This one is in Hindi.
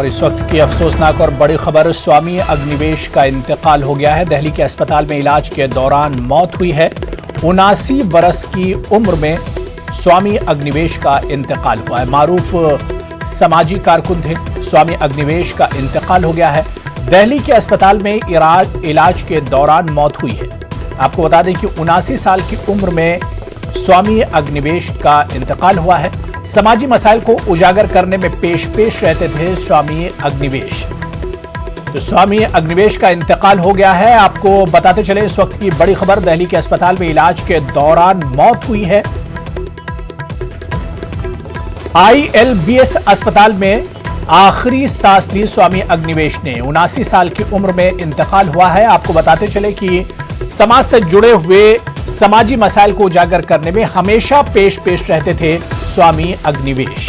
और इस वक्त की अफसोसनाक और बड़ी खबर, स्वामी अग्निवेश का इंतकाल हो गया है। दिल्ली के अस्पताल में इलाज के दौरान मौत हुई है। 79 बरस की उम्र में स्वामी अग्निवेश का इंतकाल हुआ है। मारूफ समाजी कारकुन थे। स्वामी अग्निवेश का इंतकाल हो गया है। दिल्ली के अस्पताल में इलाज के दौरान मौत हुई है। आपको बता दें कि 79 साल की उम्र में स्वामी अग्निवेश का इंतकाल हुआ है। समाजी मसाइल को उजागर करने में पेश रहते थे स्वामी अग्निवेश। तो स्वामी अग्निवेश का इंतकाल हो गया है। आपको बताते चले इस वक्त की बड़ी खबर, दिल्ली के अस्पताल में इलाज के दौरान मौत हुई है। ILBS अस्पताल में आखिरी सांस ली स्वामी अग्निवेश ने। 79 साल की उम्र में इंतकाल हुआ है। आपको बताते चले कि समाज से जुड़े हुए समाजी मसाइल को उजागर करने में हमेशा पेश रहते थे स्वामी अग्निवेश।